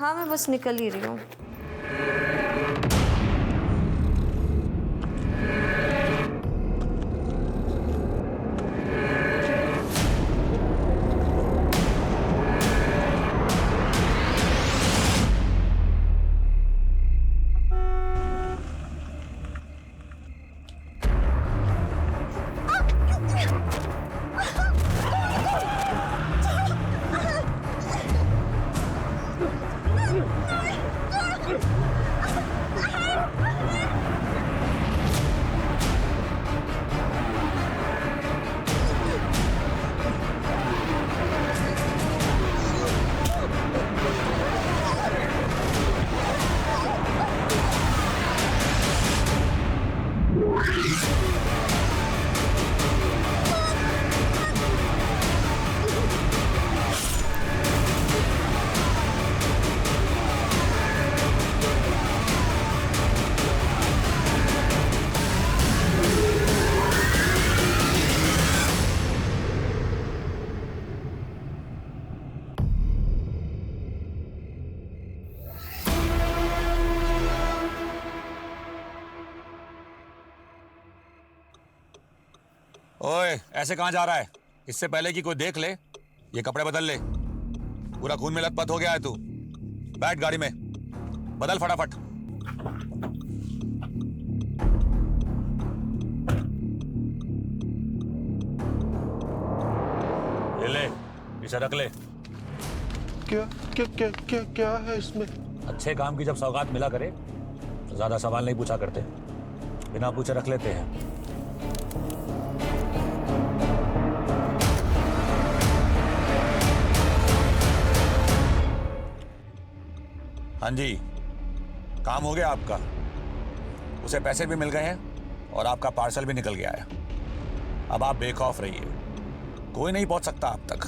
हाँ मैं बस निकल ही रही हूँ। ओए, ऐसे कहां जा रहा है? इससे पहले कि कोई देख ले, ये कपड़े बदल ले। पूरा खून में लथपथ हो गया है तू। बैठ गाड़ी में, बदल फटाफट। ये ले, इसे रख ले। क्या क्या क्या क्या क्या है इसमें? अच्छे काम की जब सौगात मिला करे तो ज्यादा सवाल नहीं पूछा करते, बिना पूछे रख लेते हैं। हाँ जी, काम हो गया आपका। उसे पैसे भी मिल गए हैं और आपका पार्सल भी निकल गया है। अब आप बेखौफ रहिए, कोई नहीं पहुंच सकता आप तक।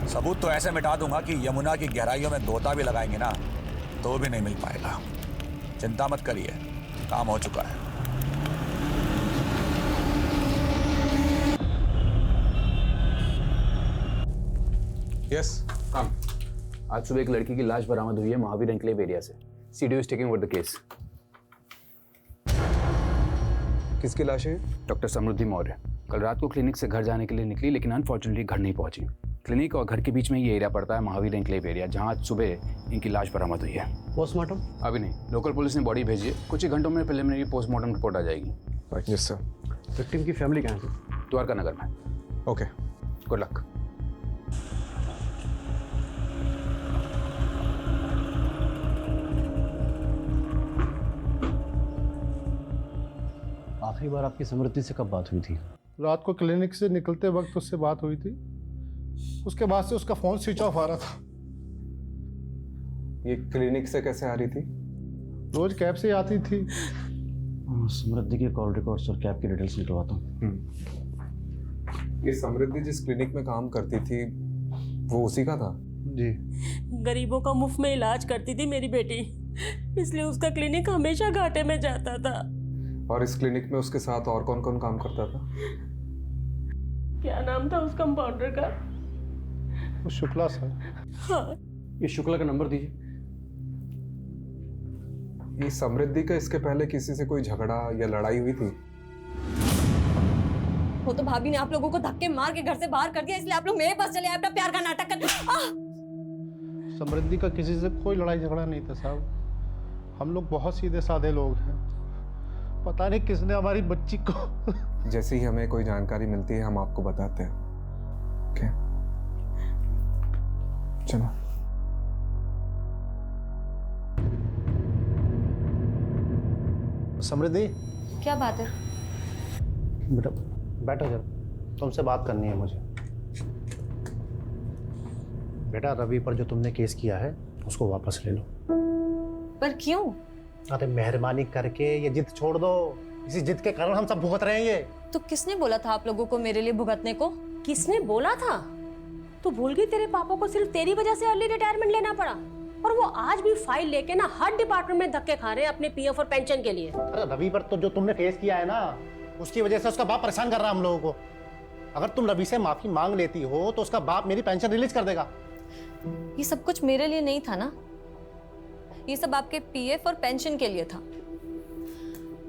सबूत तो ऐसे मिटा दूंगा कि यमुना की गहराइयों में गोता भी लगाएंगे ना तो भी नहीं मिल पाएगा। चिंता मत करिए, काम हो चुका है। Yes come. आज सुबह एक लड़की की लाश बरामद हुई है महावीर एन्क्लेव एरिया से। CDO is taking over the case. किसकी लाश है? डॉक्टर समृद्धि मौर्य कल रात को क्लिनिक से घर जाने के लिए निकली, लेकिन अनफॉर्चुनेटली घर नहीं पहुंची। क्लिनिक और घर के बीच में ये एरिया पड़ता है, महावीर एन्क्लेव एरिया, जहां आज सुबह इनकी लाश बरामद हुई है। पोस्टमार्टम अभी नहीं, लोकल पुलिस ने बॉडी भेजी है। कुछ ही घंटों में प्रिलिमिनरी पोस्टमार्टम रिपोर्ट आ जाएगी। Yes sir. विक्टिम की फैमिली कहाँ है? द्वारका नगर में। Okay, good luck. आखिरी बार आपकी समृद्धि से कब बात हुई थी? रात को क्लिनिक से निकलते वक्त उससे बात हुई थी। उसके बाद से उसका फोन स्विच ऑफ आ रहा था। ये क्लिनिक से कैसे आ रही थी? रोज कैब से आती थी। समृद्धि के कॉल रिकॉर्ड्स और कैब की डिटेल्स निकलवाता हूँ। ये समृद्धि जिस क्लिनिक में काम करती थी वो उसी का था? जी। गरीबों का मुफ्त में इलाज करती थी मेरी बेटी, इसलिए उसका क्लिनिक हमेशा घाटे में जाता था। और इस क्लिनिक में उसके साथ और कौन कौन काम करता था? क्या नाम था उस कंपाउंडर का? वो शुक्ला सर। हाँ। ये शुक्ला का नंबर दीजिए। ये समृद्धि का इसके पहले किसी से कोई झगड़ा या लड़ाई हुई थी? वो तो भाभी ने आप लोगों को धक्के मार के घर से बाहर कर दिया, इसलिए आप लोग मेरे पास चले आए अपना प्यार का नाटक कर। समृद्धि का किसी से कोई लड़ाई झगड़ा नहीं था साहब। हम लोग बहुत सीधे साधे लोग हैं। पता नहीं किसने हमारी बच्ची को जैसे ही हमें कोई जानकारी मिलती है हम आपको बताते हैं। ओके, चलो। समृद्धि, क्या बात है? बेटा बैठो जरा, तुमसे बात करनी है मुझे। बेटा रवि पर जो तुमने केस किया है उसको वापस ले लो। पर क्यों? अरे मेहरबानी करके ये जिद छोड़ दो। इसी जिद के कारण हम सब भुगत रहे हैं ये। तो किसने बोला था आप लोगों को मेरे लिए भुगतने को? किसने बोला था? तू भूल गई तेरे पापा को सिर्फ तेरी वजह से अर्ली रिटायरमेंट लेना पड़ा, और वो आज भी फाइल लेके ना हर डिपार्टमेंट में धक्के खा रहे हैं अपने पीएफ और पेंशन के लिए। अरे रवि पर तो जो तुमने केस किया है ना, उसकी वजह से उसका बाप परेशान कर रहा है हम लोगों को। अगर तुम रवि से माफी मांग लेती हो तो उसका बाप मेरी पेंशन रिलीज कर देगा। ये सब कुछ मेरे लिए नहीं था ना, ये सब आपके पीएफ और पेंशन के लिए था।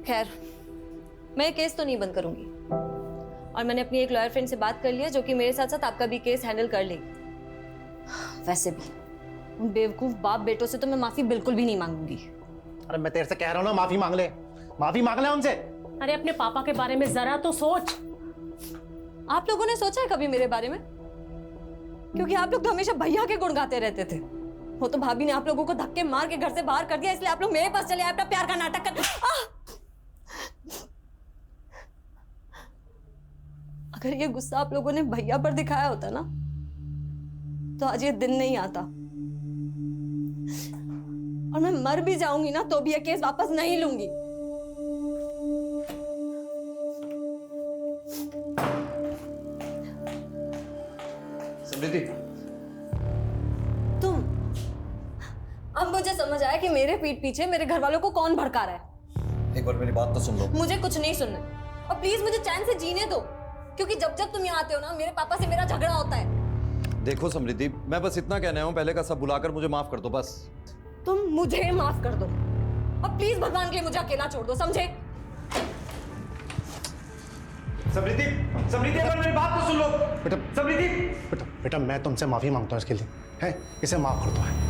खैर, मैं ये केस तो नहीं बंद करूंगी, और मैंने अपनी एक लॉयर फ्रेंड से बात कर लिया जो कि मेरे साथ साथ आपका भी केस हैंडल कर लेगी। वैसे भी उन बेवकूफ बाप बेटों से तो मैं माफी बिल्कुल भी नहीं मांगूंगी। अरे मैं तेरे से कह रहा हूँ ना, माफी मांग ले उनसे। अरे अपने पापा के बारे में जरा तो सोच। आप लोगों ने सोचा है कभी मेरे बारे में? क्योंकि आप लोग तो हमेशा भैया के गुण गाते रहते थे। वो तो भाभी ने आप लोगों को धक्के मार के घर से बाहर कर दिया, इसलिए आप लोग मेरे पास चले आए अपना प्यार का नाटक कर। अगर ये गुस्सा आप लोगों ने भैया पर दिखाया होता ना, तो आज ये दिन नहीं आता, और मैं मर भी जाऊंगी ना तो भी ये केस वापस नहीं लूंगी। समृद्धि, तुम, अब मुझे समझ आया कि मेरे पीठ पीछे मेरे घर वालों को कौन भड़का रहा है। एक बार मेरी बात तो सुन लो। मुझे कुछ नहीं सुनना, और प्लीज मुझे चैन से जीने दो, क्योंकि जब जब तुम यहाँ आते हो ना, मेरे पापा से मेरा झगड़ा होता है। देखो समृद्धि, मैं बस इतना कहना हूँ, पहले का सब भुलाकर मुझे माफ कर दो बस। तुम मुझे माफ कर दो, और प्लीज भगवान के लिए मुझे अकेला छोड़ दो, समझे? समृद्धि, समृद्धि एक बार मेरी बात तो सुन लो। बेटा, समृद्धि, बेटा मैं तुमसे माफी मांगता हूँ इसके लिए, है? इसे माफ कर दो। है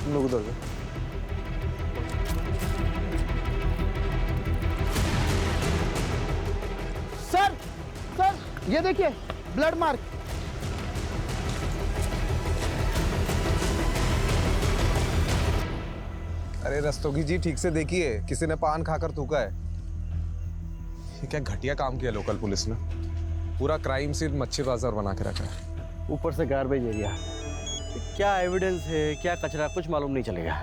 तुम लोग उधर जाओ। सर ये देखिए ब्लड मार्क। अरे रस्तोगी जी, ठीक से देखिए, किसी ने पान खाकर थूका है। ये क्या घटिया काम किया लोकल पुलिस ने, पूरा क्राइम सीन मच्छी बाजार बना के रखा है। ऊपर से गार्बेज एरिया, क्या एविडेंस है क्या कचरा कुछ मालूम नहीं चलेगा।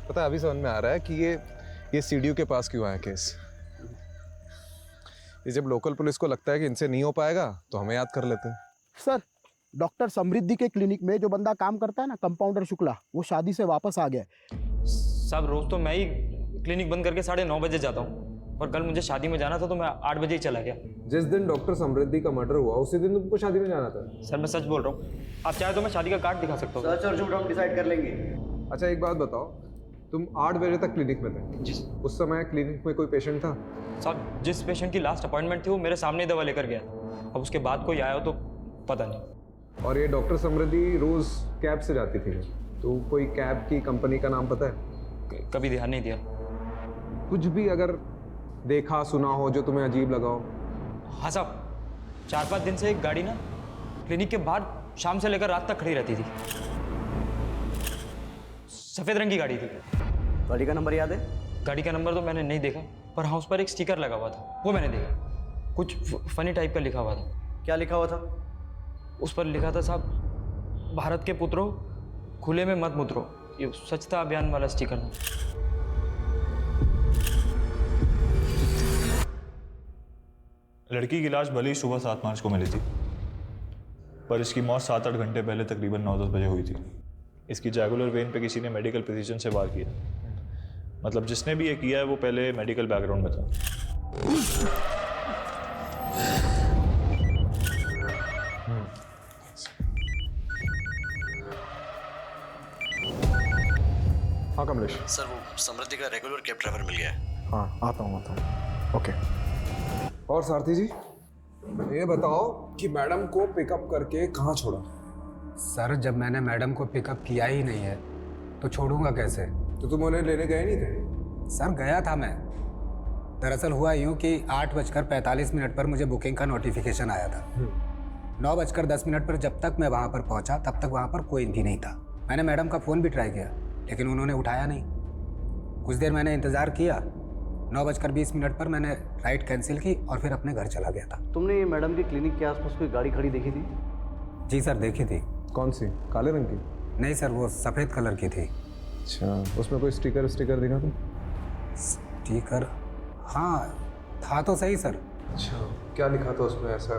पता है, अभी समझ में आ रहा है कि ये सीडीओ के पास क्यों आया केस। ये जब लोकल पुलिस को लगता है कि इनसे नहीं हो पाएगा तो हमें याद कर लेते हैं। सर, डॉक्टर समृद्धि के क्लिनिक में जो बंदा काम करता है ना, कंपाउंडर शुक्ला, वो शादी से वापस आ गया। साहब रोज तो मैं ही क्लिनिक बंद करके 9:30 बजे जाता हूँ, और कल मुझे शादी में जाना था तो मैं 8 बजे ही चला गया। जिस दिन डॉक्टर समृद्धि का मर्डर हुआ उसी दिन तुमको शादी में जाना था। सर मैं सच बोल रहा हूँ, आप चाहे तो मैं शादी का कार्ड दिखा सकता हूँ। सच और झूठ हम डिसाइड कर लेंगे। अच्छा एक बात बताओ, तुम 8 बजे तक क्लिनिक में थे? जी। उस समय क्लिनिक में कोई पेशेंट था? साहब जिस पेशेंट की लास्ट अपॉइंटमेंट थी वो मेरे सामने ही दवा लेकर गया, अब उसके बाद कोई आया हो तो पता नहीं। और ये डॉक्टर समृद्धि रोज कैब से जाती थी, तो कोई कैब की कंपनी का नाम पता है? कभी ध्यान नहीं दिया। कुछ भी अगर देखा सुना हो जो तुम्हें अजीब लगा हो? हाँ साहब, 4-5 दिन से एक गाड़ी ना क्लिनिक के बाहर शाम से लेकर रात तक खड़ी रहती थी। सफ़ेद रंग की गाड़ी थी। गाड़ी का नंबर याद है? गाड़ी का नंबर तो मैंने नहीं देखा, पर हाँ उस पर एक स्टिकर लगा हुआ था, वो मैंने देखा। कुछ फनी टाइप का लिखा हुआ था। क्या लिखा हुआ था? उस पर लिखा था साहब, भारत के पुत्रों खुले में मत मुतरो। ये स्वच्छता अभियान वाला स्टिकर था। लड़की की लाश भले ही सुबह 7 मार्च को मिली थी, पर इसकी मौत 7-8 घंटे पहले तकरीबन 9-10 बजे हुई थी। इसकी जैगुलर वेन पे किसी ने मेडिकल प्रिसीजन से वार किया। मतलब जिसने भी ये किया है वो पहले मेडिकल बैकग्राउंड में था। हाँ कमलेश। सर वो समृद्धि का रेगुलर कैब ड्राइवर मिल गया है। हाँ आता हूँ। ओके। और सारथी जी, ये बताओ कि मैडम को पिकअप करके कहाँ छोड़ा? सर जब मैंने मैडम को पिकअप किया ही नहीं है तो छोड़ूंगा कैसे? तो तुम उन्हें लेने गए नहीं थे? सर गया था मैं। दरअसल हुआ यूँ कि 8:45 पर मुझे बुकिंग का नोटिफिकेशन आया था। 9:10 पर जब तक मैं वहाँ पर पहुँचा तब तक वहाँ पर कोई भी नहीं था। मैंने मैडम का फ़ोन भी ट्राई किया लेकिन उन्होंने उठाया नहीं। कुछ देर मैंने इंतज़ार किया। 9:20 पर मैंने राइड कैंसिल की और फिर अपने घर चला गया था। तुमने ये मैडम की क्लिनिक के आसपास कोई गाड़ी खड़ी देखी थी? जी सर देखी थी। कौन सी? काले रंग की? नहीं सर, वो सफ़ेद कलर की थी। अच्छा, उसमें कोई स्टिकर दिखा था? स्टिकर, हाँ था तो सही सर। अच्छा, क्या लिखा था उसमें ऐसा?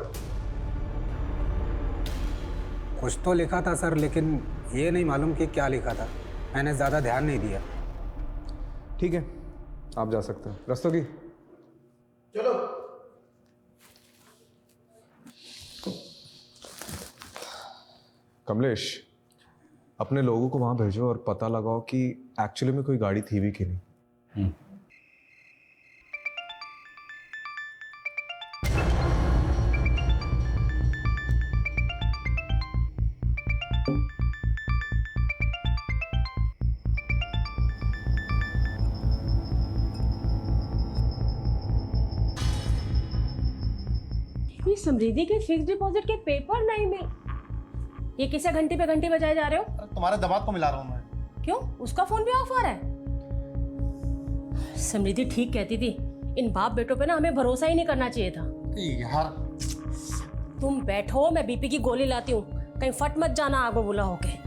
कुछ तो लिखा था सर, लेकिन ये नहीं मालूम कि क्या लिखा था। मैंने ज़्यादा ध्यान नहीं दिया। ठीक है, आप जा सकते हैं। रस्तोगी, चलो। कमलेश, अपने लोगों को वहां भेजो और पता लगाओ कि एक्चुअली में कोई गाड़ी थी भी कि नहीं। ये समृद्धि के फिक्स डिपॉजिट के पेपर नहीं मिल। ये किसे घंटे पे घंटे बजाए जा रहे हो? तुम्हारे दबाव को मिला रहा हूँ मैं। क्यों, उसका फोन भी ऑफ आ रहा है? समृद्धि ठीक कहती थी, इन बाप बेटों पे ना हमें भरोसा ही नहीं करना चाहिए था। यार तुम बैठो, मैं बीपी की गोली लाती हूँ, कहीं फट मत जाना आगो बुला होके।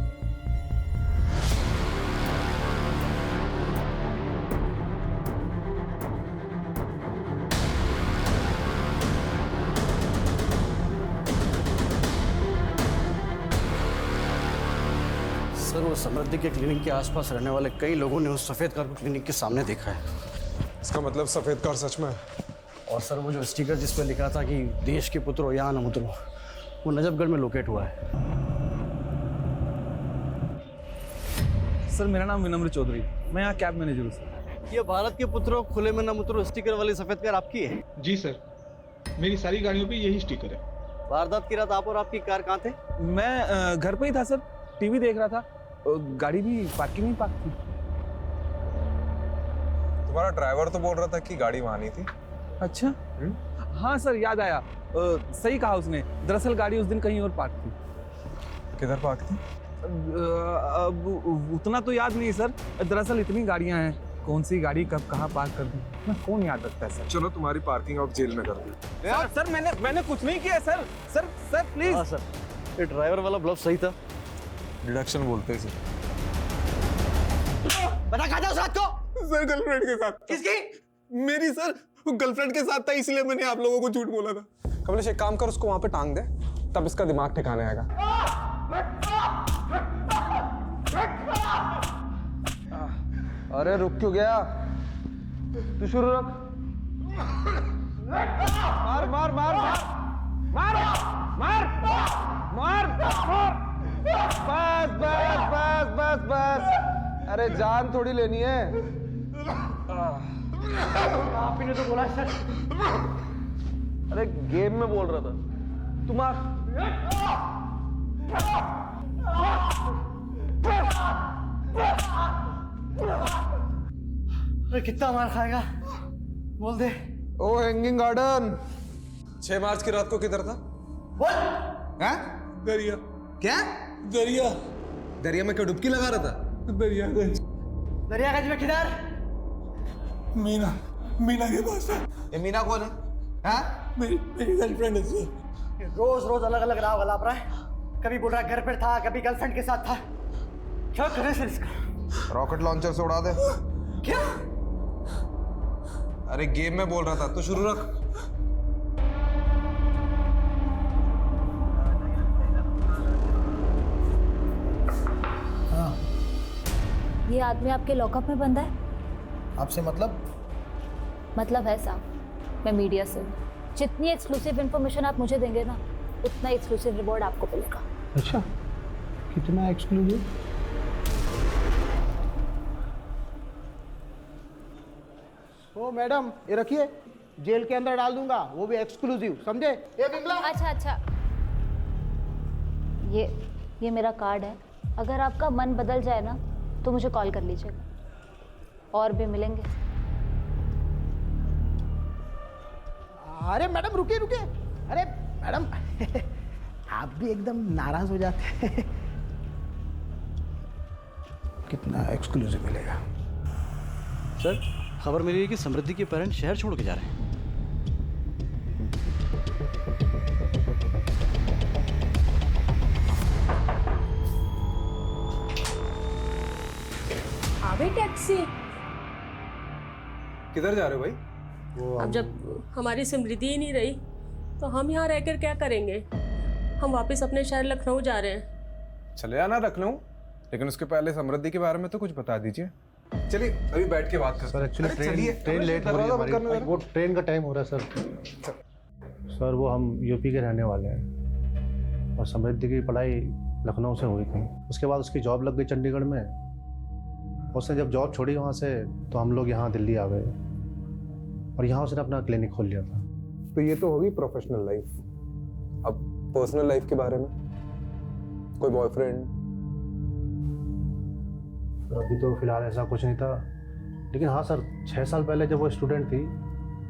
सर, वो समृद्धि के क्लिनिक के आसपास रहने वाले कई लोगों ने उस सफ़ेद कार को क्लिनिक के सामने देखा है। इसका मतलब सफेद कार सच में है? और सर, वो जो स्टिकर जिस पर लिखा था कि देश के पुत्रो यहाँ न उतरो, वो नजफगढ़ में लोकेट हुआ है। सर, मेरा नाम विनम्र चौधरी, मैं यहाँ कैब मैनेजर हूँ सर। ये भारत के पुत्रों खुले में न उतरो स्टिकर वाली सफ़ेद कार आपकी है? जी सर, मेरी सारी गाड़ियों पे यही स्टिकर है। वारदात की रात आप और आपकी कार कहाँ थे? मैं घर पे ही था सर, टीवी देख रहा था। गाड़ी भी पार्किंग में पार्क थी। तुम्हारा ड्राइवर तो बोल रहा था कि गाड़ी वहां नहीं थी। अच्छा, हाँ सर, याद आया। सही कहा उसने, दरअसल गाड़ी उस दिन कहीं और पार्क थी। किधर पार्क थी? अब उतना तो याद नहीं सर, दरअसल इतनी गाड़ियां हैं, कौन सी गाड़ी कब कहाँ पार्क कर दी ना, कौन याद रखता है सर। चलो, तुम्हारी पार्किंग अब जेल में कर दी। सर मैंने कुछ नहीं किया सर। Sir please. हाँ सर, ये ड्राइवर वाला ब्लफ सही था। डिडक्शन बोलते हैं सर। बता कहाँ था उस रात को? सर, गर्लफ्रेंड के साथ। किसकी? मेरी सर, गर्लफ्रेंड के साथ था, इसलिए मैंने आप लोगों को झूठ बोला था। कमलेश, एक काम कर, उसको वहां पे टांग दे, तब इसका दिमाग ठिकाने आएगा। अरे रुक क्यों गया? तू शुरू रख। मार मार मार मार मार मार मार। बस बस बस बस बस। अरे जान थोड़ी लेनी है। आप ही ने तो बोला सर। अरे गेम में बोल रहा था। तुम्हारा कितना मार खाएगा बोल दे। ओ हैंगिंग गार्डन। 6 मार्च की रात को किधर था? बोल। हैं? दरिया। क्या? दरिया। दरिया में क्या डुबकी लगा रहा था? दरियागंज। दरियागंज में किधर? मीना के पास था। ये मीना कौन है? हाँ? मेरी गर्लफ्रेंड है सर। रोज रोज अलग अलग राव गलाप रहा है। कभी बोल रहा है घर पर था, कभी गर्लफ्रेंड के साथ था। क्या करे सर इसका? रॉकेट लॉन्चर से उड़ा दे। क्या? अरे गेम में बोल रहा था, तो शुरू रख। हाँ। ये आदमी आपके लॉकअप में बंद है? आपसे मतलब? मतलब है साहब, मैं मीडिया से हूँ। जितनी एक्सक्लूसिव इन्फॉर्मेशन आप मुझे देंगे ना, उतना एक्सक्लूसिव रिवॉर्ड आपको मिलेगा। अच्छा, कितना एक्सक्लूसिव? ओ मैडम, ये रखिए, जेल के अंदर डाल दूंगा, वो भी एक्सक्लूसिव, समझे? ये बिमला। अच्छा, ये मेरा कार्ड है। अगर आपका मन बदल जाए ना तो मुझे कॉल कर लीजिएगा, और भी मिलेंगे। अरे मैडम रुकिए। अरे मैडम आप भी एकदम नाराज हो जाते हैं। कितना एक्सक्लूसिव मिलेगा? सर, खबर मिली है कि समृद्धि के पेरेंट्स शहर छोड़ के जा रहे हैं। आवे टैक्सी। किधर जा रहे हो भाई? अब जब हमारी समृद्धि ही नहीं रही तो हम यहाँ रहकर क्या करेंगे? हम वापस अपने शहर लखनऊ जा रहे हैं। चले आना लखनऊ, लेकिन उसके पहले समृद्धि के बारे में तो कुछ बता दीजिए। चलिए अभी बैठ के बात करते सर एक्चुअली ट्रेन लेट हो रही है हमारी, वो ट्रेन का टाइम हो रहा है सर। सर वो हम यूपी के रहने वाले हैं और समृद्धि की पढ़ाई लखनऊ से हुई थी। उसके बाद उसकी जॉब लग गई चंडीगढ़ में। उसने जब जॉब छोड़ी वहाँ से तो हम लोग यहाँ दिल्ली आ गए और यहाँ उसने अपना क्लिनिक खोल लिया था। तो ये तो होगी प्रोफेशनल लाइफ। अब पर्सनल लाइफ के बारे में, कोई बॉयफ्रेंड? अभी तो फिलहाल ऐसा कुछ नहीं था, लेकिन हाँ सर 6 साल पहले जब वो स्टूडेंट थी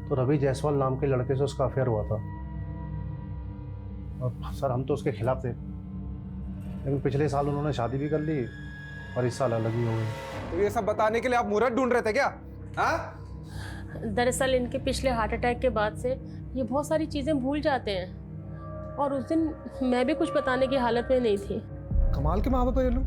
तो रवि जायसवाल नाम के लड़के से उसका अफेयर हुआ था। और सर हम तो उसके खिलाफ थे, लेकिन पिछले साल उन्होंने शादी भी कर ली और इस साल अलग ही हो गई। तो ये सब बताने के लिए आप मुहूर्त ढूंढ रहे थे क्या? हाँ? दरअसल इनके पिछले हार्ट अटैक के बाद से ये बहुत सारी चीज़ें भूल जाते हैं और उस दिन मैं भी कुछ बताने की हालत में नहीं थी। कमाल के माँ बाप है ये लोग।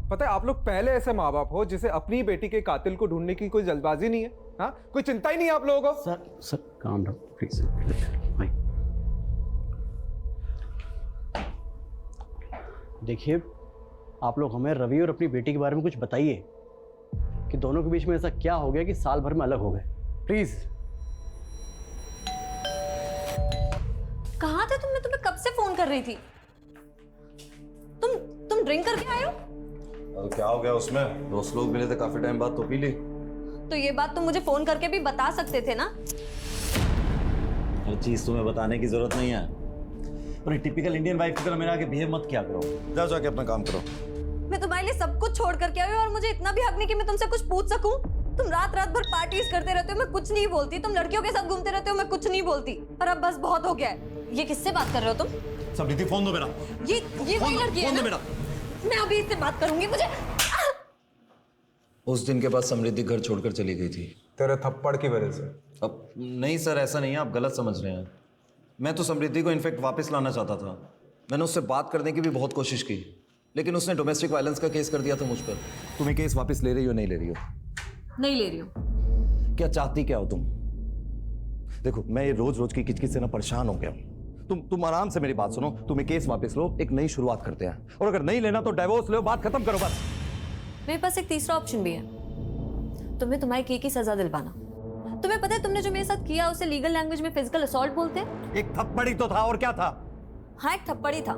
पता है आप लोग पहले ऐसे माँ बाप हो जिसे अपनी बेटी के कातिल को ढूंढने की कोई जल्दबाजी नहीं है। हाँ, कोई चिंता ही नहीं है आप लोगों को। सर काम डाउन प्लीज भाई। देखिए आप लोग हमें रवि और अपनी बेटी के बारे में कुछ बताइए कि दोनों के बीच में ऐसा क्या हो गया कि साल भर में अलग हो गए, प्लीज। कहाँ थे तुम? मैं तुम्हें कब से फोन कर रही थी। तुम ड्रिंक करके आए हो? और क्या हो गया उसमें? दोस्त लोग मिले थे काफी टाइम बाद तो पी ली। तो ये बात तुम मुझे फोन करके भी बता सकते थे ना। हर चीज तुम्हें बताने की जरूरत नहीं है। और टिपिकल इंडियन वाइफ की तरह मेरे आगे बिहेव मत किया करो। जाओ जाके अपना काम करो। मैं तुम्हारे लिए सब कुछ छोड़ करके आई हूँ और मुझे इतना भी हक नहीं कि मैं तुमसे कुछ पूछ सकूं। तुम रात रात भर पार्टीज करते रहते हो, मैं कुछ नहीं बोलती। तुम लड़कियों के साथ घूमते रहते हो, मैं कुछ नहीं बोलती। पर अब बस बहुत हो गया है। ये किससे बात कर रहे हो तुम? समृद्धि फोन दो मेरा। ये वही लड़की है ना? मैं अभी इससे बात करूंगी। मुझे उस दिन के बाद समृद्धि घर छोड़कर चली गई थी। तेरे थप्पड़ की वजह से? अब नहीं सर, ऐसा नहीं है, आप गलत समझ रहे हैं। मैं तो समृद्धि को इनफैक्ट वापस लाना चाहता था। मैंने उससे बात करने की भी बहुत कोशिश की, लेकिन उसने डोमेस्टिक वायलेंस का केस कर दिया था मुझ पर। तुम्हें केस वापस ले रही हो नहीं ले रही हो? नहीं ले रही हूँ। क्या चाहती क्या हो तुम? देखो मैं ये रोज रोज की किचकिच से ना परेशान हो गया हूं। तुम आराम से मेरी बात सुनो। तुम्हें केस वापस लो, एक नई शुरुआत करते हैं। और अगर नहीं लेना तो डाइवोर्स लो, बात खत्म करो बस। मेरे पास एक तीसरा ऑप्शन भी है। तुम्हें तुम्हारी की सजा दिलवाना। तुम्हें पता है तुमने जो मेरे साथ किया उसे लीगल लैंग्वेज में फिजिकल असॉल्ट बोलते हैं। एक थप्पड़ ही तो था, और क्या था? हाँ एक थप्पड़ ही था,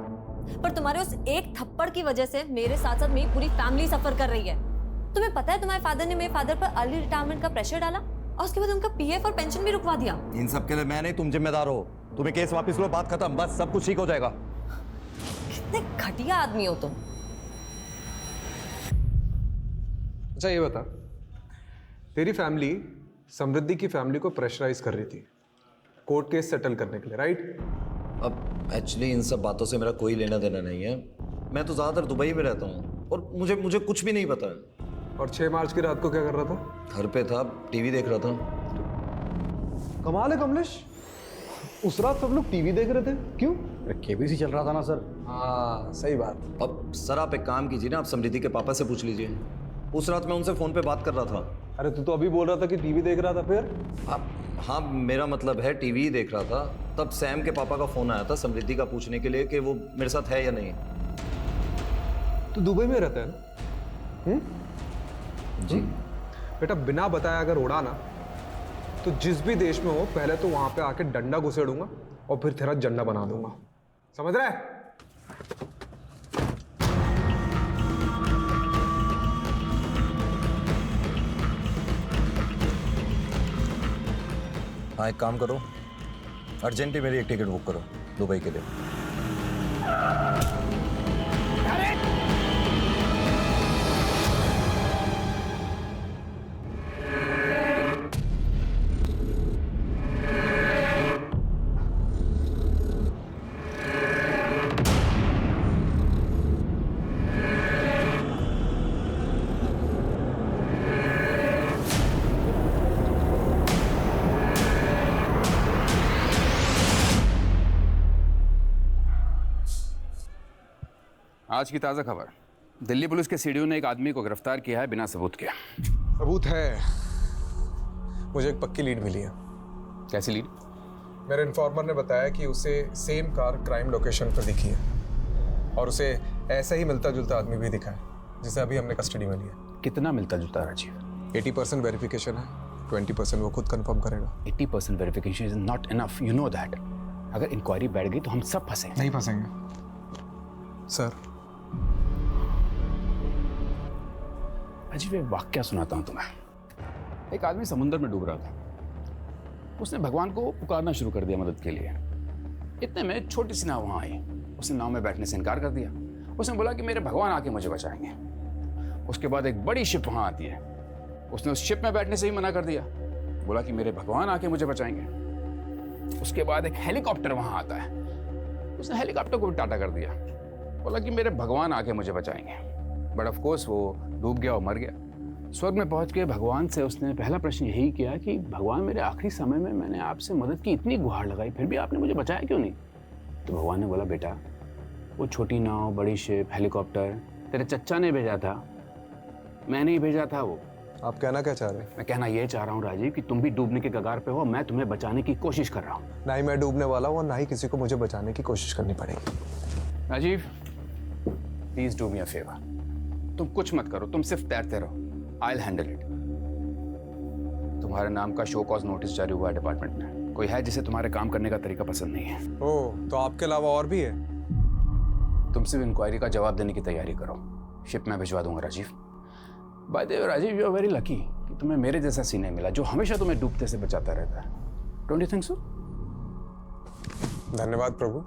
पर तुम्हारे उस एक थप्पड़ की वजह से मेरे साथ साथ मेरी पूरी फैमिली सफर कर रही है। तुम्हें पता है तुम्हारे फादर ने मेरे फादर पर अर्ली रिटायरमेंट का प्रेशर डाला और उसके बाद उनका पीएफ और पेंशन भी रुकवा दिया। इन सब के लिए मैं नहीं, तुम जिम्मेदार हो। तुम्हें केस वापस लो, बात खत्म, बस सब कुछ ठीक हो जाएगा। कितने घटिया आदमी हो तुम। अच्छा ये बता, तेरी फैमिली समृद्धि की फैमिली को प्रेशराइज कर रही थी कोर्ट केस सेटल करने के लिए, राइट? अब एक्चुअली इन सब बातों से मेरा कोई लेना देना नहीं है। मैं तो ज़्यादातर दुबई में रहता हूँ और मुझे कुछ भी नहीं पता है। और 6 मार्च की रात को क्या कर रहा था? घर पे था, टीवी देख रहा था। कमाल है कमलेश, उस रात सब लोग टीवी देख रहे थे, क्यों? केबीसी चल रहा था ना सर। हाँ सही बात। अब सर आप एक काम कीजिए ना, आप समृद्धि के पापा से पूछ लीजिए। उस रात मैं उनसे फ़ोन पे बात कर रहा था। अरे तू तो अभी बोल रहा था कि टीवी देख रहा था, फिर? हाँ मेरा मतलब है टीवी ही देख रहा था। तब सैम के पापा का फ़ोन आया था समृद्धि का पूछने के लिए कि वो मेरे साथ है या नहीं। तू दुबई में रहता है ना? जी बेटा, बिना बताया अगर उड़ा ना तो जिस भी देश में हो पहले तो वहां पे आके डंडा घुसेड़ूंगा और फिर तेरा झंडा बना दूंगा, समझ रहा है? हाँ एक काम करो, अर्जेंटली मेरी एक टिकट बुक करो दुबई के लिए। आज की ताज़ा खबर, दिल्ली पुलिस के सीडीओ ने एक आदमी को गिरफ्तार किया है बिना सबूत के। सबूत है, मुझे एक पक्की लीड मिली है। कैसी लीड? मेरे इन्फॉर्मर ने बताया कि उसे सेम कार क्राइम लोकेशन पर दिखी है और उसे ऐसा ही मिलता जुलता आदमी भी दिखा है जिसे अभी हमने कस्टडी में लिया। कितना मिलता जुलता राजीव? 80% वेरिफिकेशन है, 20% वो खुद कंफर्म करेगा। 80% verification is not enough, you know that. अगर इंक्वायरी बैठ गई तो हम सब फंसे। नहीं फंसेंगे सर। अजीब एक वाक्या सुनाता हूँ तुम्हें। एक आदमी समुद्र में डूब रहा था। उसने भगवान को पुकारना शुरू कर दिया मदद के लिए। इतने में छोटी सी नाव वहां आई। उसने नाव में बैठने से इनकार कर दिया। उसने बोला कि मेरे भगवान आके मुझे बचाएंगे। उसके बाद एक बड़ी शिप वहां आती है। उसने उस शिप में बैठने से ही मना कर दिया, बोला कि मेरे भगवान आके मुझे बचाएंगे। उसके बाद एक हेलीकॉप्टर वहां आता है। उसने हेलीकॉप्टर को भी टाटा कर दिया, बोला कि मेरे भगवान आके मुझे बचाएंगे। बट ऑफ कोर्स वो डूब गया और मर गया। स्वर्ग में पहुंच के भगवान से उसने पहला प्रश्न यही किया कि भगवान मेरे आखिरी समय में मैंने आपसे मदद की, इतनी गुहार लगाई, फिर भी आपने मुझे बचाया क्यों नहीं? तो भगवान ने बोला, बेटा वो छोटी नाव, बड़ी शिप, हेलीकॉप्टर तेरे चच्चा ने भेजा था, मैंने ही भेजा था। वो आप कहना क्या चाह रहे हैं? मैं कहना ये चाह रहा हूँ राजीव कि तुम भी डूबने के कगार पे हो। मैं तुम्हें बचाने की कोशिश कर रहा हूँ। ना ही मैं डूबने वाला हूँ और ना ही किसी को मुझे बचाने की कोशिश करनी पड़ेगी। Rajeev please do me a favour. तुम कुछ मत करो, तुम सिर्फ तैरते रहो। I will handle it. तुम्हारे नाम का शो कॉज नोटिस जारी हुआ है डिपार्टमेंट में। कोई है जिसे तुम्हारे काम करने का तरीका पसंद नहीं है? ओह, तो आपके अलावा और भी है? तुम सिर्फ इंक्वायरी का जवाब देने की तैयारी करो। शिप में भिजवा दूंगा Rajeev. By the way Rajeev, you are very lucky कि तुम्हें मेरे जैसा सीने मिला जो हमेशा तुम्हें डूबते से बचाता रहता है। Don't you think so? धन्यवाद प्रभु।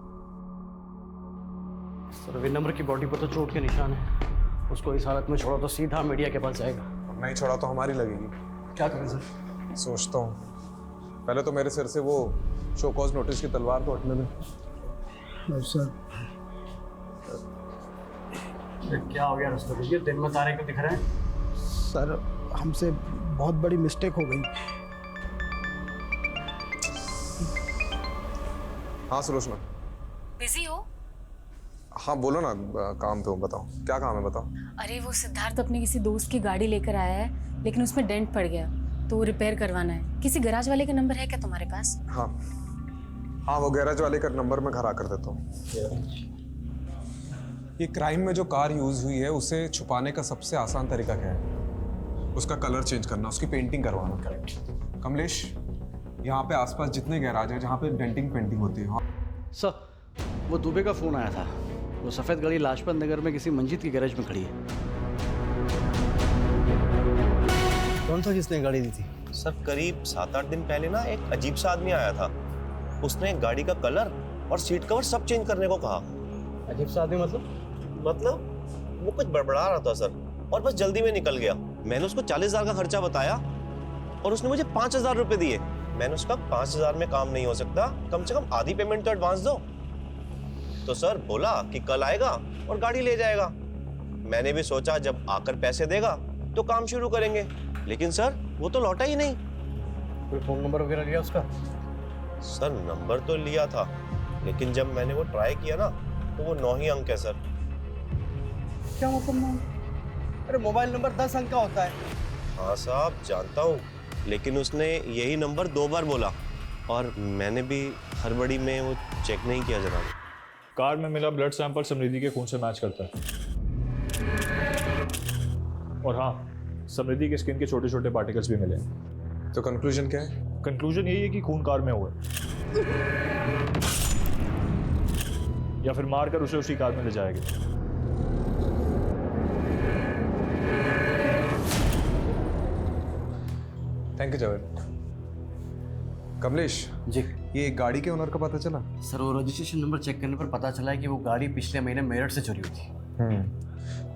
सर विनम्र की बॉडी पर तो चोट के निशान है। उसको इस हालत में छोड़ा तो सीधा मीडिया के पास जाएगा। नहीं छोड़ा तो हमारी लगेगी। क्या करें सर? सोचता हूँ पहले तो मेरे सिर से वो शो कॉज नोटिस की तलवार तो हटने दे। सर क्या हो गया रस्तों? ये दिन में तारे क्यों दिख रहे हैं? सर हमसे बहुत बड़ी मिस्टेक हो गई। हाँ सुलोचना। बिजी हो? हाँ बोलो ना, काम पे हूँ। बताओ क्या काम है, बताओ। अरे वो सिद्धार्थ अपने किसी दोस्त की गाड़ी लेकर आया है, लेकिन उसमें डेंट पड़ गया तो वो रिपेयर करवाना है। किसी गैराज वाले का नंबर है क्या तुम्हारे पास? हाँ हाँ, वो गैराज वाले का नंबर मैं घर आकर देता हूँ। ये क्राइम में जो कार यूज हुई है उसे छुपाने का सबसे आसान तरीका क्या है? उसका कलर चेंज करना, उसकी पेंटिंग करवाना। करेक्ट। कमलेश, यहाँ पे आसपास जितने गैराज है जहाँ पे डेंटिंग पेंटिंग होती है। सर वो दुबे का फोन आया था। वो सफ़ेद गाड़ी लाजपत नगर में किसी मंजित की गैरेज में खड़ी है। कौन सा किसने गाड़ी दी थी? सर करीब 7-8 दिन पहले ना एक अजीब सा आदमी आया था। उसने गाड़ी का कलर और सीट कवर सब चेंज करने को कहा। अजीब सा आदमी मतलब वो कुछ बड़बड़ा रहा था सर, और बस जल्दी में निकल गया। मैंने उसको 40,000 का खर्चा बताया और उसने मुझे 5,000 रुपए दिए। मैंने उसका 5,000 में काम नहीं हो सकता, कम से कम आधी पेमेंट तो एडवांस दो। तो सर बोला कि कल आएगा और गाड़ी ले जाएगा। मैंने भी सोचा जब आकर पैसे देगा तो काम शुरू करेंगे, लेकिन सर वो तो लौटा ही नहीं। कोई फोन नंबर वगैरह लिया उसका? सर नंबर तो लिया था, लेकिन जब मैंने वो ट्राई किया ना तो वो 9 ही अंक है सर। क्या मतलब? अरे मोबाइल नंबर 10 अंक का होता है। हाँ साहब जानता हूँ, लेकिन उसने यही नंबर 2 बार बोला और मैंने भी हड़बड़ी में वो चेक नहीं किया जनाब। कार में मिला ब्लड सैंपल समृद्धि के खून से मैच करता है। और हाँ, समृद्धि के स्किन के छोटे छोटे पार्टिकल्स भी मिले। तो कंक्लूजन क्या है? कंक्लूजन यही है कि खून कार में हुआ या फिर मारकर उसे उसी कार में ले जाएगा। Thank you Javed. कमलेश जी, ये गाड़ी के ओनर का पता चला? सर वो रजिस्ट्रेशन नंबर चेक करने पर पता चला है कि वो गाड़ी पिछले महीने मेरठ से चोरी हुई थी।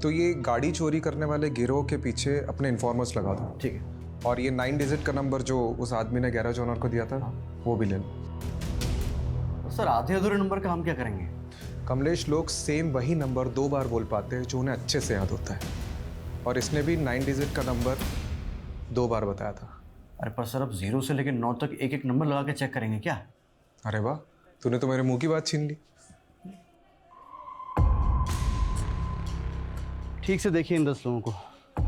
तो ये गाड़ी चोरी करने वाले गिरोह के पीछे अपने इन्फॉर्मर्स लगा दो। ठीक है। और ये 9 डिजिट का नंबर जो उस आदमी ने गैराज ओनर को दिया था वो भी ले लो। सर आधे अधूरे नंबर का हम क्या करेंगे? कमलेश, लोग सेम वही नंबर 2 बार बोल पाते हैं जो उन्हें अच्छे से याद होता है, और इसने भी 9 डिजिट का नंबर 2 बार बताया था। अरे पर सर अब 0 से लेकर 9 तक एक एक नंबर लगा के चेक करेंगे क्या? अरे वाह, तूने तो मेरे मुंह की बात छीन ली। ठीक से देखिए इन 10 लोगों को,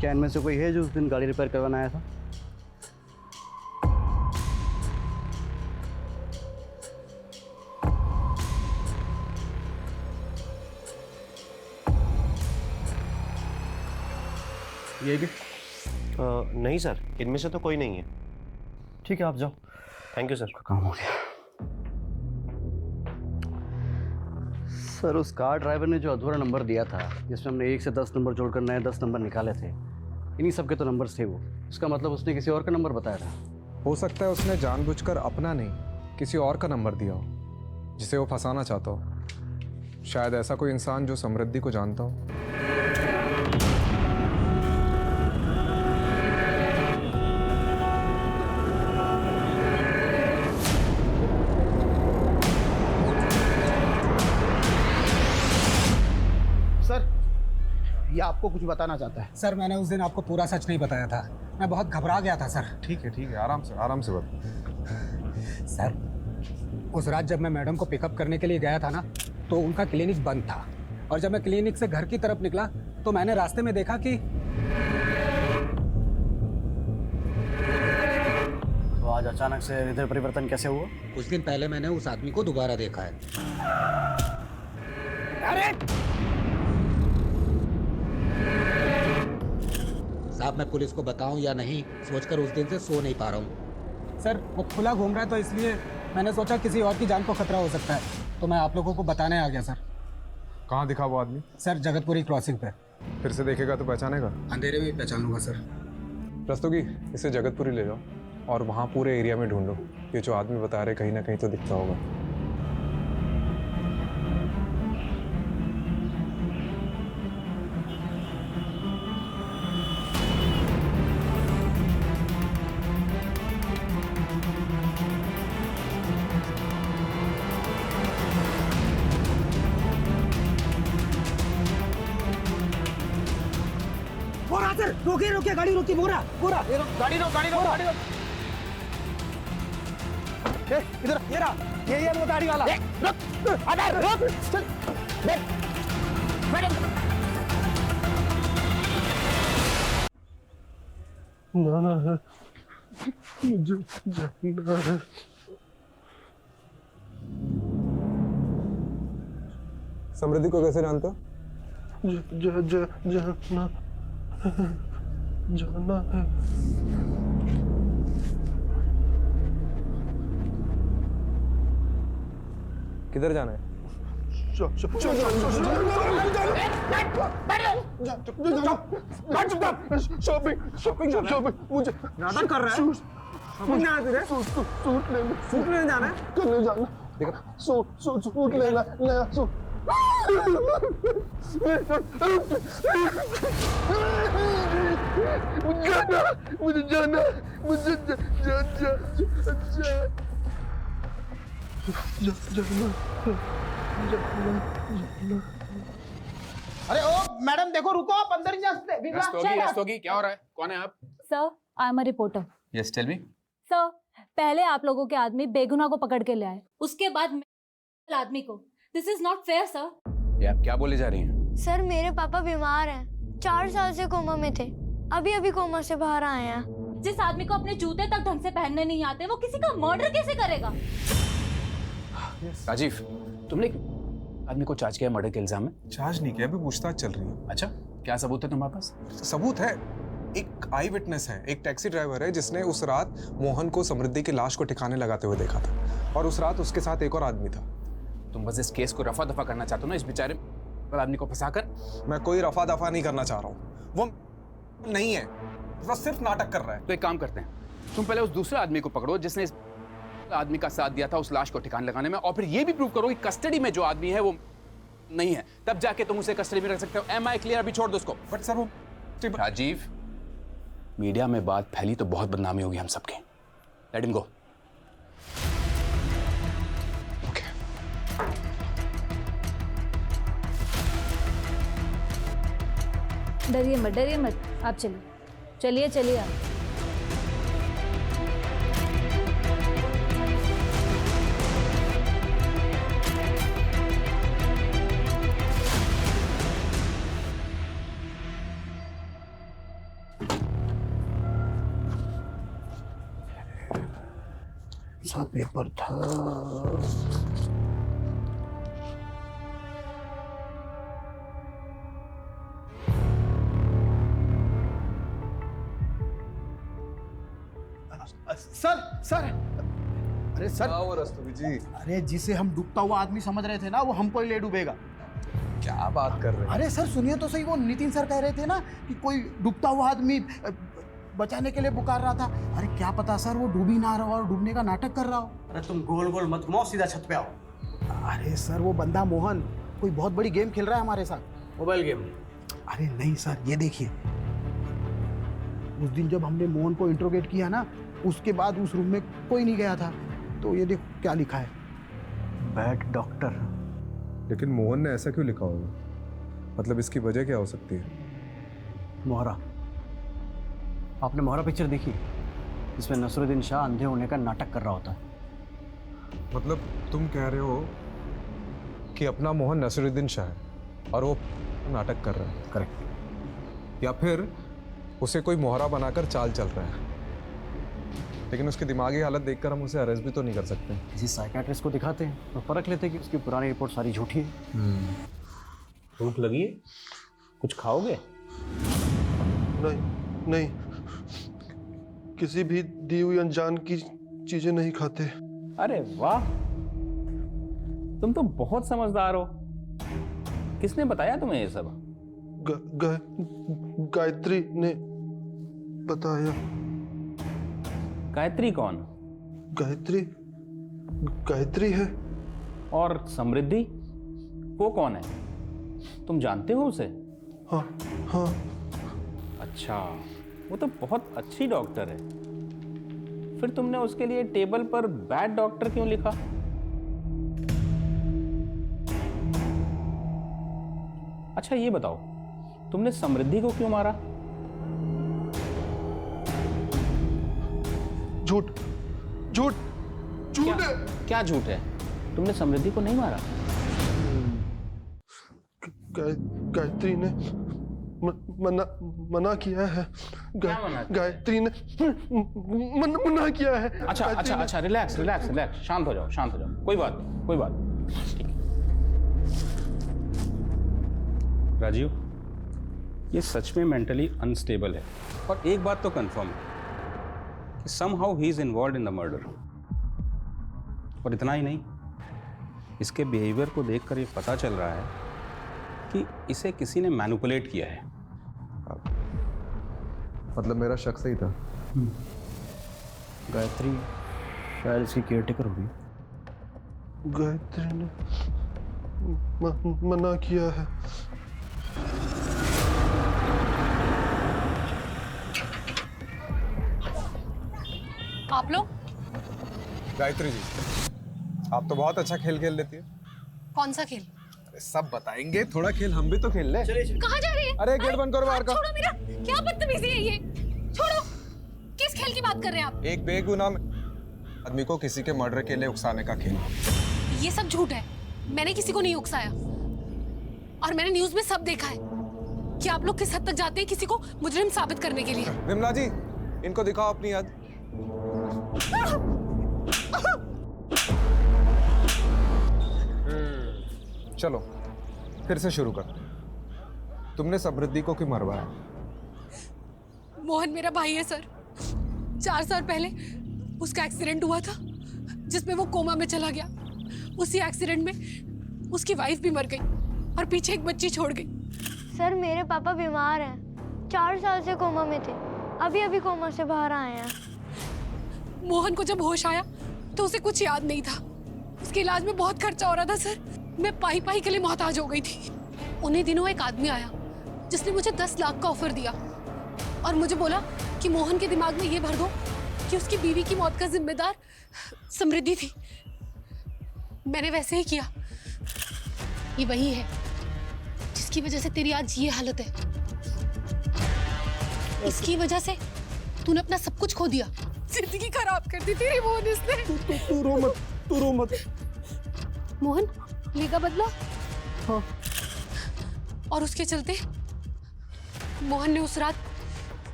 क्या इनमें से कोई है जो उस दिन गाड़ी रिपेयर करवाना आया था? ये भी? नहीं सर, इनमें से तो कोई नहीं है। ठीक है, आप जाओ। Thank you sir. काम हो गया। सर, उस कार ड्राइवर ने जो अधूरा नंबर दिया था, जिसमें हमने 1 से 10 नंबर जोड़कर नए 10 नंबर निकाले थे, इन्हीं सब के तो नंबर्स थे वो। इसका मतलब उसने किसी और का नंबर बताया था। हो सकता है उसने जानबूझकर अपना नहीं किसी और का नंबर दिया हो, जिसे वो फंसाना चाहता हो। शायद ऐसा कोई इंसान जो समृद्धि को जानता हो। सर, ये आपको कुछ बताना चाहता है। सर, मैंने उस दिन आपको पूरा सच नहीं बताया था। मैं बहुत घबरा गया था सर। ठीक है, आराम से बता। सर, उस रात जब मैं मैडम को पिकअप करने के लिए गया था ना, तो उनका क्लिनिक बंद था। और जब मैं क्लिनिक से घर की तरफ निकला तो मैंने रास्ते में देखा कि तो आज अचानक से हृदय परिवर्तन कैसे हुआ? कुछ दिन पहले मैंने उस आदमी को दोबारा देखा है। अरे साहब, मैं पुलिस को बताऊं या नहीं सोचकर उस दिन से सो नहीं पा रहा हूं। सर, वो खुला घूम रहा है तो इसलिए मैंने सोचा किसी और की जान को खतरा हो सकता है, तो मैं आप लोगों को बताने आ गया सर। कहाँ दिखा वो आदमी? सर, जगतपुरी क्रॉसिंग पे। फिर से देखेगा तो पहचानेगा? अंधेरे में ही पहचान लूंगा सर। रस्तोगी, इसे जगतपुरी ले जाओ और वहाँ पूरे एरिया में ढूंढो। ये जो आदमी बता रहे कहीं ना कहीं तो दिखता होगा। रोके गाड़ी रोकी। मोरा गाड़ी रोक। इधर ये वो गाड़ी वाला। रुक चल मैडम। जाना है, मुझे जाना है। समृद्धि को कैसे जानते हो? जाना है। किधर जाना है? शॉपिंग मुझे नाटक कर रहा है। शॉपिंग जाना तुझे? सूट लेने जाना है। कल जाना। देखा सूट लेना नया सूट। मुझे जाना। अरे ओ मैडम, देखो रुको, आप अंदर नहीं जा सकते। रस्तोगी, क्या हो रहा है? कौन है आप? Sir, I am a reporter. Yes, tell me. Sir, पहले आप लोगों के आदमी बेगुनाह को पकड़ के ले आए, उसके बाद आदमी को। This is not fair sir. ये आप क्या बोले जा रही हैं? सर, मेरे पापा बीमार हैं, 4 साल से कोमा में थे, अभी कोमा से बाहर आए हैं। जिस आदमी को अपने जूते तक ढंग से पहनने नहीं आते, वो किसी का मर्डर कैसे करेगा? राजीव, तुमने आदमी को चार्ज किया मर्डर के इल्जाम में? चार्ज नहीं किया, अभी पूछताछ चल रही है। अच्छा, क्या सबूत है तुम्हारे पास? सबूत है, एक आई विटनेस है, एक टैक्सी ड्राइवर है जिसने उस रात मोहन को समृद्धि की लाश को ठिकाने लगाते हुए देखा था, और उस रात उसके साथ एक और आदमी था। तुम बस इस केस को रफा दफा करना चाहते हो ना, इस बेचारे आदमी को फंसाकर? मैं कोई रफा दफा नहीं करना चाह रहा हूँ, वो नहीं है, वो सिर्फ नाटक कर रहा है। तो एक काम करते हैं, तुम पहले उस दूसरे आदमी को पकड़ो जिसने इस आदमी का साथ दिया था उस लाश को ठिकाने लगाने में, और फिर ये भी प्रूव करो कि कस्टडी में जो आदमी है वो नहीं है, तब जाके तुम उसे कस्टडी में रख सकते हो। Am I clear? अभी छोड़ दो उसको। बट सर वो राजीव, मीडिया में बात फैली तो बहुत बदनामी होगी हम सबके। Let him go. डरिए मत, आप चलिए आप। सा पेपर था। सर आओ रस्तोगी जी। अरे जिसे हम डूबता हुआ आदमी समझ रहे थे ना, वो हमको ही ले डूबेगा। क्या बात कर रहे हैं? अरे सर सुनिए तो सही, वो नितिन सर कह रहे थे ना कि कोई डूबता हुआ आदमी बचाने के लिए पुकार रहा था। अरे क्या पता सर वो डूबी ना रहा हो और डूबने का नाटक कर रहा हो। अरे तुम गोल गोल मत घुमाओ, सीधा छत पे आओ। अरे सर वो बंदा मोहन कोई बहुत बड़ी गेम खेल रहा है हमारे साथ। Mobile game? अरे नहीं सर, ये देखिए, उस दिन जब हमने मोहन को इंट्रोगेट किया ना, उसके बाद उस रूम में कोई नहीं गया था। तो ये देखो क्या लिखा है, बैड डॉक्टर। लेकिन मोहन ने ऐसा क्यों लिखा होगा? मतलब इसकी वजह क्या हो सकती है? मोहरा। आपने मोहरा पिक्चर देखी जिसमें नसरुद्दीन शाह अंधे होने का नाटक कर रहा होता है? मतलब तुम कह रहे हो कि अपना मोहन नसरुद्दीन शाह है और वो नाटक कर रहा है? करेक्ट। या फिर उसे कोई मोहरा बनाकर चाल चल रहा है, लेकिन उसकी दिमागी हालत देखकर हम उसे अरेस्ट भी तो नहीं कर सकते। किसी साइकियाट्रिस्ट को दिखाते हैं तो परख लेते हैं कि उसकी पुरानी रिपोर्ट सारी झूठी है। भूख लगी है, कुछ खाओगे? नहीं नहीं, किसी भी दी हुई अनजान की चीजें नहीं खाते। अरे वाह, तुम तो बहुत समझदार हो। किसने बताया तुम्हें ये सब? गायत्री ने बताया। गायत्री कौन? गायत्री है। और समृद्धि वो कौन है? तुम जानते हो उसे? हाँ हाँ। अच्छा, वो तो बहुत अच्छी डॉक्टर है। फिर तुमने उसके लिए टेबल पर बैड डॉक्टर क्यों लिखा? अच्छा ये बताओ, तुमने समृद्धि को क्यों मारा? झूठ झूठ झूठ है। क्या झूठ है? तुमने समृद्धि को नहीं मारा? गायत्री ने मना किया है। गायत्री ने मना किया है। अच्छा, रिलैक्स, शांत हो जाओ। कोई बात ठीक है। राजीव, ये सच में मेंटली अनस्टेबल है, और एक बात तो कंफर्म है कि somehow he is involved in the murder. और इतना ही नहीं, इसके बिहेवियर को देखकर ये पता चल रहा है कि इसे किसी ने मैनिपुलेट किया है। मतलब मेरा शक सही था। गायत्री शायद इसकी केयरटेकर होगी। गायत्री ने मना किया है। आप लोग? गायत्री जी, आप तो बहुत अच्छा खेल लेती है। कौन सा खेल? अरे सब बताएंगे, थोड़ा खेल हम भी तो खेल ले। कहाँ जा रही है? अरे गेट बंद करो बाहर का। छोड़ो मेरा, क्या बदतमीजी है ये? छोड़ो। किस खेल की बात कर रहे हैं आप? एक बेगुनाह आदमी को किसी के मर्डर के लिए उकसाने का खेल। ये सब झूठ है। मैंने किसी को नहीं उकसाया, और मैंने न्यूज़ में सब देखा है कि आप लोग किस हद तक जाते हैं किसी को मुजरिम साबित करने के लिए। विमला जी, इनको दिखाओ अपनी याद। चलो फिर से शुरू कर। तुमने समृद्धि को क्यों मरवाया? मोहन मेरा भाई है सर। 4 साल पहले उसका एक्सीडेंट हुआ था जिसमें वो कोमा में चला गया। उसी एक्सीडेंट में उसकी वाइफ भी मर गई और पीछे एक बच्ची छोड़ गई। सर मेरे पापा बीमार हैं, 4 साल से कोमा में थे, अभी कोमा से बाहर आए हैं। मोहन को जब होश आया तो उसे कुछ याद नहीं था। उसके इलाज में बहुत खर्चा हो रहा था सर। मैं पाई के लिए मोहताज हो गई थी। उन्हीं दिनों एक आदमी आया जिसने मुझे 10 लाख का ऑफर दिया और मुझे बोला कि मोहन के दिमाग में ये भर दो कि उसकी बीवी की मौत का जिम्मेदार समृद्धि थी। मैंने वैसे ही किया। ये वही है जिसकी वजह से तेरी आज ये हालत है। इसकी वजह से तूने अपना सब कुछ खो दिया। जिंदगी खराब कर दी तेरी मोहन इसने। तू रो मत। मोहन लेगा बदला? हाँ। और उसके चलते मोहन ने उस रात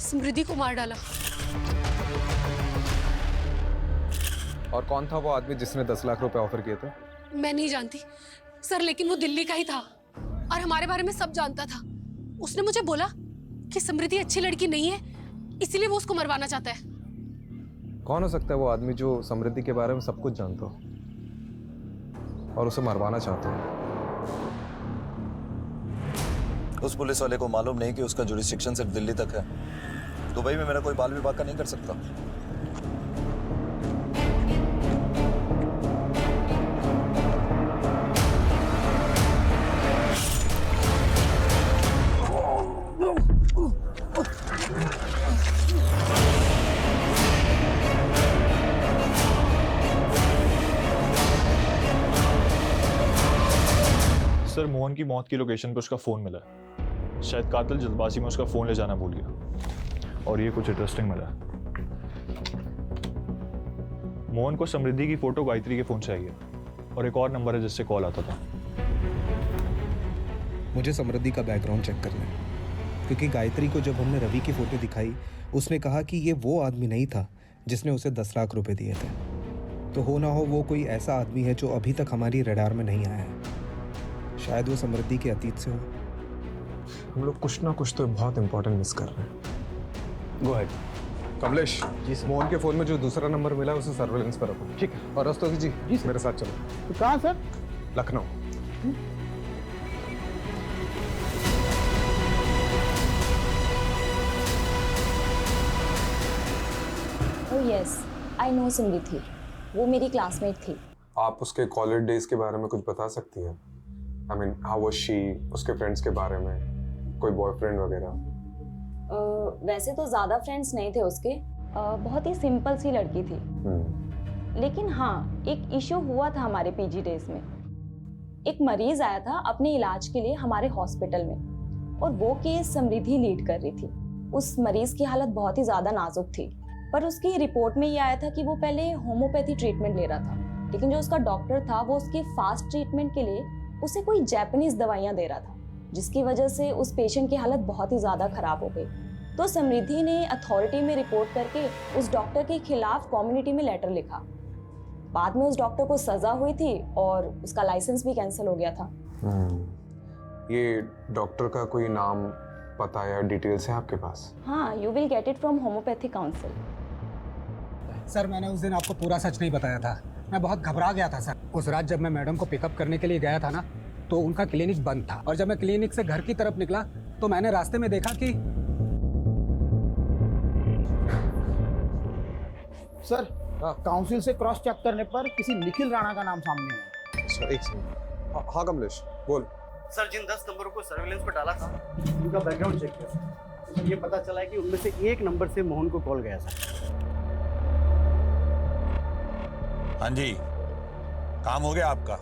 समृद्धि को मार डाला। और कौन था वो आदमी जिसने 10 लाख रुपए ऑफर किए थे? मैं नहीं जानती सर, लेकिन वो दिल्ली का ही था और हमारे बारे में सब जानता था। उसने मुझे बोला कि समृद्धि अच्छी लड़की नहीं है, इसीलिए वो उसको मरवाना चाहता है। कौन हो सकता है वो आदमी जो समृद्धि के बारे में सब कुछ जानता हो और उसे मरवाना चाहता हो? उस पुलिस वाले को मालूम नहीं कि उसका जुरिस्डिक्शन सिर्फ दिल्ली तक है। दुबई में मेरा कोई बाल विभाग का नहीं कर सकता। सर, मोहन की मौत की लोकेशन पर उसका फ़ोन मिला है। शायद कातिल जल्दबाजी में उसका फ़ोन ले जाना भूल गया। और ये कुछ इंटरेस्टिंग मिला है। मोहन को समृद्धि की फ़ोटो गायत्री के फ़ोन से आई है और एक और नंबर है जिससे कॉल आता था। मुझे समृद्धि का बैकग्राउंड चेक करना है, क्योंकि गायत्री को जब हमने रवि की फ़ोटो दिखाई उसने कहा कि ये वो आदमी नहीं था जिसने उसे 10 लाख रुपए दिए थे। तो हो ना हो वो कोई ऐसा आदमी है जो अभी तक हमारी रडार में नहीं आया है। शायद वो समृद्धि के अतीत से हो। हम लोग कुछ ना कुछ तो बहुत इंपॉर्टेंट मिस कर रहे हैं। Go ahead. कमलेश जी, मोहन के फोन में जो दूसरा नंबर मिला है उसे सर्वेलेंस पर रखो। ठीक है। और रस्तोगी जी मेरे साथ चलो। तो कहाँ sir? Lucknow. Oh yes, I know Samriddhi. वो मेरी क्लासमेट थी। आप उसके कॉलेज डेज के बारे में कुछ बता सकती हैं? I mean how was she, उसके फ्रेंड्स के बारे में, कोई बॉयफ्रेंड वगैरह? वैसे तो ज़्यादा फ्रेंड्स नहीं थे उसके। बहुत ही सिंपल सी लड़की थी। लेकिन हाँ, एक इशू हुआ था हमारे पीजी डेज में। एक मरीज आया था अपने इलाज के लिए हमारे हॉस्पिटल में और वो केस समृद्धि लीड कर रही थी। उस मरीज की हालत बहुत ही ज़्यादा नाजुक थी, पर उसकी रिपोर्ट में ये आया था कि वो पहले होम्योपैथी ट्रीटमेंट ले रहा था, लेकिन जो उसका डॉक्टर था वो उसकी फास्ट ट्रीटमेंट के लिए उसे कोई जापानीज दवाइयाँ दे रहा था, जिसकी वजह से उस पेशेंट की हालत बहुत ही ज़्यादा खराब हो गई। तो समृद्धि ने अथॉरिटी में रिपोर्ट करके उस डॉक्टर के खिलाफ कम्युनिटी में लेटर लिखा। बाद में उस डॉक्टर को सज़ा हुई थी और उसका लाइसेंस भी कैंसिल हो गया था। ये डॉक्टर का कोई नाम, पता या डिटेल्स है आपके पास? हाँ, you will get it from homeopathy council. Sir, मैंने उस दिन आपको पूरा सच नहीं बताया था। मैं बहुत घबरा गया था सर। उस रात जब मैं मैडम को पिकअप करने के लिए गया था ना, तो उनका क्लिनिक बंद था और जब मैं क्लिनिक से घर की तरफ निकला तो मैंने रास्ते में देखा कि सर काउंसिल से क्रॉस चेक करने पर किसी निखिल राणा का नाम सामने आया। सर एक सेकंड। हाँ कमलेश बोल। सर, जिन 10 नंबरों को सर्विलेंस पर डाला था उनका बैकग्राउंड चेक किया। तो ये पता चला है कि उनमें से एक नंबर से मोहन को कॉल गया था। हाँ जी, काम हो गया आपका।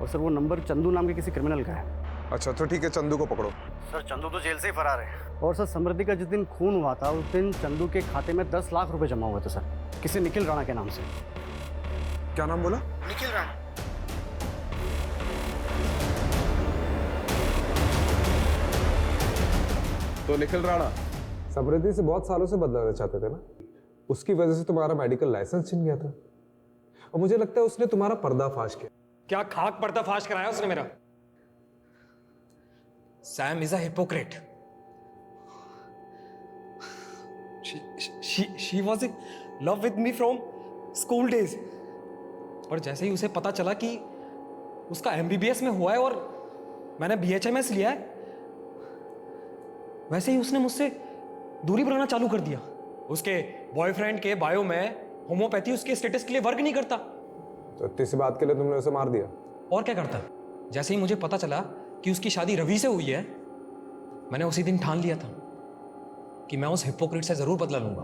और सर, वो नंबर चंदू नाम के किसी क्रिमिनल का है। अच्छा तो ठीक है, चंदू को पकड़ो। सर, चंदू तो जेल से ही फरार है। और सर, समृद्धि का जिस दिन खून हुआ था उस दिन चंदू के खाते में 10 लाख रुपए जमा हुए थे सर, किसी निखिल राणा के नाम से। क्या नाम बोला? निखिल राणा। तो निखिल राणा समृद्धि से बहुत सालों से बदलाना चाहते थे ना, उसकी वजह से तुम्हारा मेडिकल लाइसेंस छिन गया था और मुझे लगता है उसने तुम्हारा पर्दाफाश किया। क्या खाक पर्दाफाश कराया उसने मेरा? Sam is a hypocrite. she was in love with me from school days। और जैसे ही उसे पता चला कि उसका MBBS में हुआ है और मैंने BHMS लिया है, वैसे ही उसने मुझसे दूरी बनाना चालू कर दिया। उसके बॉयफ्रेंड के बायो में होम्योपैथी उसके स्टेटस के लिए वर्क नहीं करता। तो इतनी सी बात के लिए तुमने उसे मार दिया? और क्या करता? जैसे ही मुझे पता चला कि उसकी शादी रवि से हुई है, मैंने उसी दिन ठान लिया था कि मैं उस हिपोक्रेट से जरूर बदला लूंगा।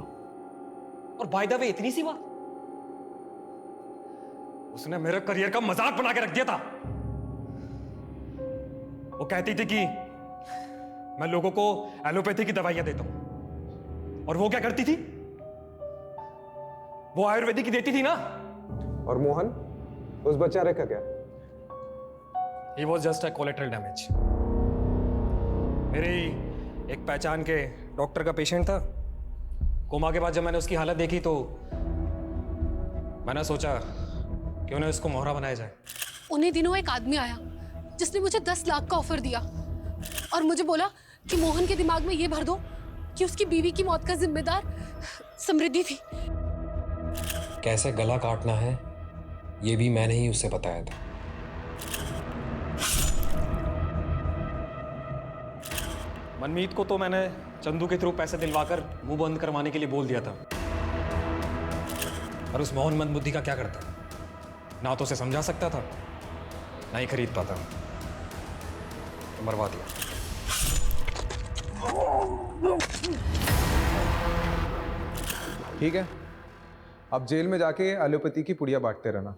और बाय द वे, इतनी सी बात, उसने मेरे करियर का मजाक बना के रख दिया था। वो कहती थी कि मैं लोगों को एलोपैथी की दवाइयां देता हूं, और वो क्या करती थी? वो आयुर्वेदिक की देती थी ना। और मोहन, उस बेचारे का क्या? He was just a collateral damage। मेरी एक पहचान के डॉक्टर का पेशेंट था। कोमा के बाद जब मैंने उसकी हालत देखी तो मैंने सोचा क्यों ना इसको मोहरा बनाया जाए। उन्हीं दिनों एक आदमी आया जिसने मुझे 10 लाख का ऑफर दिया और मुझे बोला कि मोहन के दिमाग में ये भर दो कि उसकी बीवी की मौत का जिम्मेदार समृद्धि थी। कैसे गला काटना है ये भी मैंने ही उसे बताया था। मनमीत को तो मैंने चंदू के थ्रू पैसे दिलवाकर मुंह बंद करवाने के लिए बोल दिया था। और उस मोहन मंदबुद्धि का क्या करता? ना तो उसे समझा सकता था, ना ही खरीद पाता। तो मरवा दिया। ठीक है, अब जेल में जाके एलोपैथी की पुड़िया बांटते रहना।